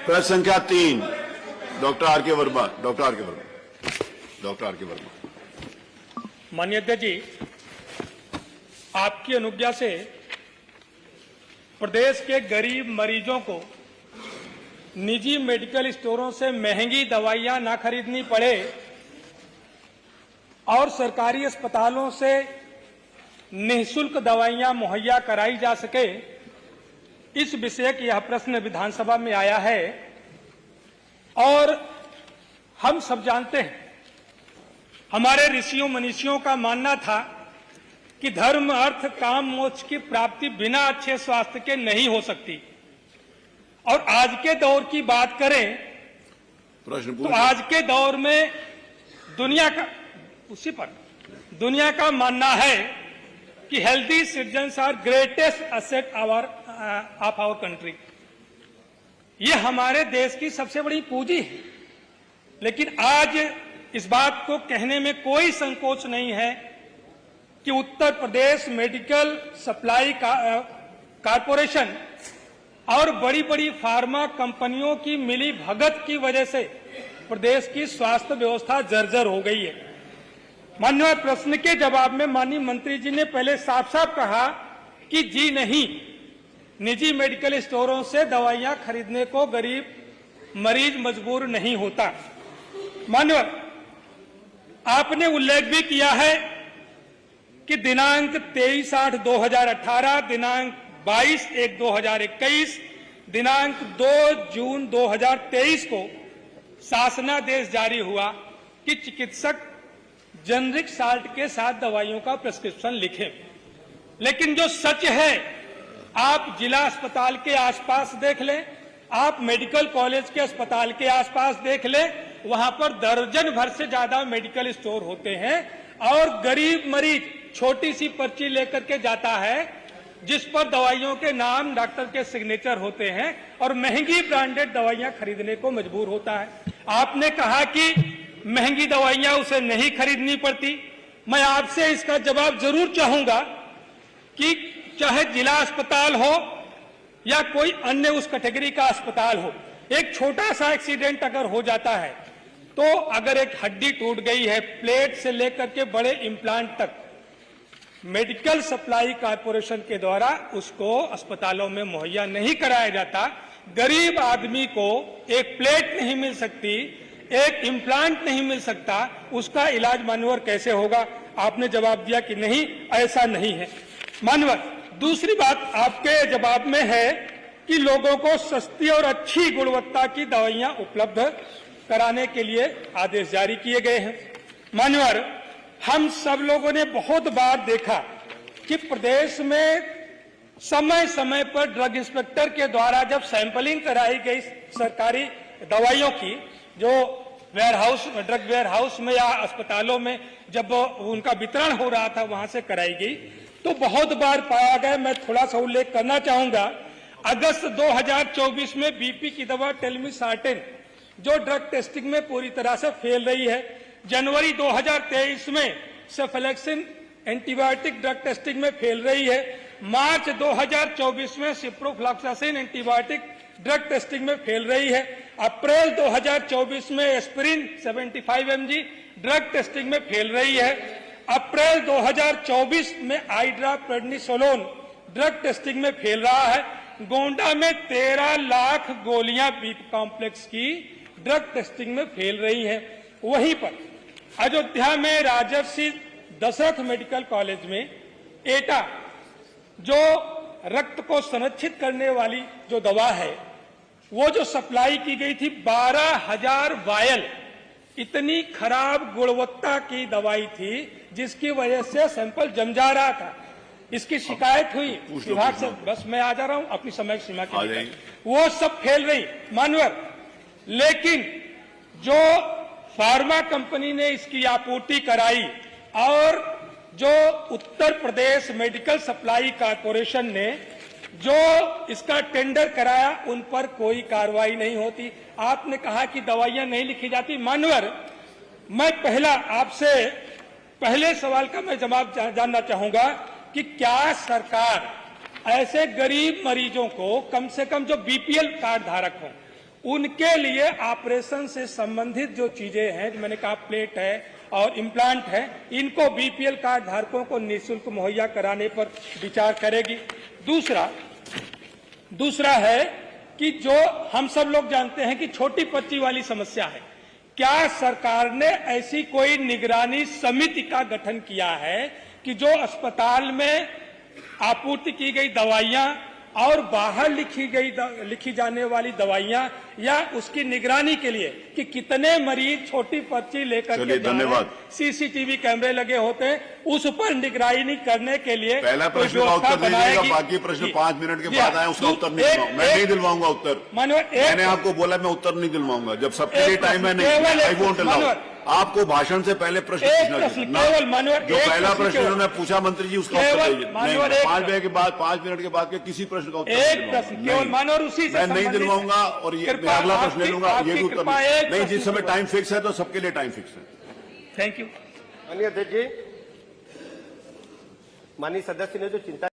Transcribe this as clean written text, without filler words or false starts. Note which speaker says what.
Speaker 1: प्रश्न संख्या 3 doctor R के वर्मा।
Speaker 2: माननीय अध्यक्ष जी, आपकी अनुज्ञा से प्रदेश के गरीब मरीजों को निजी मेडिकल स्टोरों से महंगी दवाइयां ना खरीदनी पड़े और सरकारी अस्पतालों से निःशुल्क दवाइयां मुहैया कराई जा सके, इस विषय का यह प्रश्न विधानसभा में आया है। और हम सब जानते हैं, हमारे ऋषियों मनीषियों का मानना था कि धर्म अर्थ काम मोक्ष की प्राप्ति बिना अच्छे स्वास्थ्य के नहीं हो सकती। और आज के दौर की बात करें तो आज के दौर में दुनिया का मानना है कि healthy citizens are greatest asset of our country. ये हमारे देश की सबसे बड़ी पूंजी है। लेकिन आज इस बात को कहने में कोई संकोच नहीं है कि Uttar Pradesh medical supply corporation और बड़ी बड़ी फार्मा कंपनियों की मिली भगत की वजह से प्रदेश की स्वास्थ्य व्यवस्था जर्जर हो गई है। माननीय प्रश्न के जवाब में माननीय मंत्री जी ने पहले साफ साफ कहा कि जी नहीं, निजी मेडिकल स्टोरों से दवाइयां खरीदने को गरीब मरीज मजबूर नहीं होता। माननीय, आपने उल्लेख भी किया है कि दिनांक 23/8/2018, दिनांक 22/1/2021, दिनांक 2 जून 2023 को शासनादेश जारी हुआ कि चिकित्सक जेनरिक साल्ट के साथ दवाइयों का प्रिस्क्रिप्शन लिखें। लेकिन जो सच है, आप जिला अस्पताल के आसपास देख लें, आप मेडिकल कॉलेज के अस्पताल के आसपास देख लें, वहां पर दर्जन भर से ज्यादा मेडिकल स्टोर होते हैं और गरीब मरीज छोटी सी पर्ची लेकर के जाता है जिस पर दवाइयों के नाम, डॉक्टर के सिग्नेचर होते हैं और महंगी ब्रांडेड दवाइयां खरीदने को मजबूर होता है। आपने कहा कि महंगी दवाइयां उसे नहीं खरीदनी पड़ती। मैं आपसे इसका जवाब जरूर चाहूंगा कि चाहे जिला अस्पताल हो या कोई अन्य उस कैटेगरी का अस्पताल हो, एक छोटा सा एक्सीडेंट अगर हो जाता है तो अगर एक हड्डी टूट गई है, प्लेट से लेकर के बड़े इम्प्लांट तक, मेडिकल सप्लाई कारपोरेशन के द्वारा उसको अस्पतालों में मुहैया नहीं कराया जाता। गरीब आदमी को एक प्लेट नहीं मिल सकती, एक इम्प्लांट नहीं मिल सकता, उसका इलाज मानवर कैसे होगा? आपने जवाब दिया कि नहीं, ऐसा नहीं है। मानवर, दूसरी बात आपके जवाब में है कि लोगों को सस्ती और अच्छी गुणवत्ता की दवाइयां उपलब्ध कराने के लिए आदेश जारी किए गए हैं। मानवर, हम सब लोगों ने बहुत बार देखा कि प्रदेश में समय समय पर ड्रग इंस्पेक्टर के द्वारा जब सैंपलिंग कराई गई सरकारी दवाइयों की, जो ड्रग वेयर हाउस में या अस्पतालों में जब उनका वितरण हो रहा था वहां से कराई गई, तो बहुत बार पाया गया, मैं थोड़ा सा उल्लेख करना चाहूंगा, अगस्त 2024 में बीपी की दवा टेलमिसार्टेन जो ड्रग टेस्टिंग में पूरी तरह से फेल रही है, जनवरी 2023 में सेफेलेक्सिन एंटीबायोटिक ड्रग टेस्टिंग में फेल रही है, मार्च 2024 में सिप्रोफ्लॉक्सासिन एंटीबायोटिक ड्रग टेस्टिंग में फेल रही है, अप्रैल 2024 में एस्पिरिन 75 mg ड्रग टेस्टिंग में फेल रही है, अप्रैल 2024 में आईड्राप प्रेडनिसोलोन ड्रग टेस्टिंग में फेल रहा है, गोंडा में 13 लाख गोलियां बीप कॉम्प्लेक्स की ड्रग टेस्टिंग में फेल रही है। वहीं पर अयोध्या में राजर्षि दशरथ मेडिकल कॉलेज में एटा, जो रक्त को संरक्षित करने वाली जो दवा है, वो जो सप्लाई की गई थी 12,000 वायल, इतनी खराब गुणवत्ता की दवाई थी जिसकी वजह से सैंपल जम जा रहा था। इसकी शिकायत हुई विभाग से, बस मैं आ जा रहा हूं अपनी समय सीमा के लिए, वो सब फेल रही मानवर। लेकिन जो फार्मा कंपनी ने इसकी आपूर्ति कराई और जो Uttar Pradesh medical supply corporation ने जो इसका टेंडर कराया, उन पर कोई कार्रवाई नहीं होती। आपने कहा कि दवाइयां नहीं लिखी जाती। मानवर, मैं आपसे पहले सवाल का मैं जवाब जानना चाहूंगा कि क्या सरकार ऐसे गरीब मरीजों को, कम से कम जो बीपीएल कार्ड धारक हों, उनके लिए ऑपरेशन से संबंधित जो चीजें हैं, जो मैंने कहा प्लेट है और इम्प्लांट है, इनको बीपीएल कार्ड धारकों को निःशुल्क मुहैया कराने पर विचार करेगी। दूसरा है कि जो हम सब लोग जानते हैं कि छोटी पर्ची वाली समस्या है, क्या सरकार ने ऐसी कोई निगरानी समिति का गठन किया है कि जो अस्पताल में आपूर्ति की गई दवाइयां और बाहर लिखी जाने वाली दवाइयां या उसकी निगरानी के लिए कि कितने मरीज छोटी पर्ची लेकर के
Speaker 1: धन्यवाद।
Speaker 2: सीसीटीवी कैमरे लगे होते हैं, उस पर निगरानी करने के लिए
Speaker 1: पहला प्रश्न का उत्तर दीजिएगा, बाकी प्रश्न 5 मिनट के बाद आए उसका उत्तर नहीं दिलवाऊंगा। मैं नहीं दिलवाऊंगा उत्तर। मैंने आपको बोला मैं उत्तर नहीं दिलवाऊंगा, जब सबके लिए टाइम है नहीं, आई वोंट अलाउ। आपको भाषण से पहले प्रश्न पूछना, जो पहला प्रश्न उन्होंने पूछा मंत्री जी उसका उत्तर दीजिए। 5 मिनट के बाद के किसी प्रश्न का उत्तर मैं नहीं दिलवाऊंगा और ये मैं अगला प्रश्न ले लूंगा, ये भी उत्तर नहीं। जिस समय टाइम फिक्स है तो सबके लिए टाइम फिक्स है।
Speaker 2: Thank you.
Speaker 3: माननीय अध्यक्ष जी, माननीय सदस्य ने जो चिंता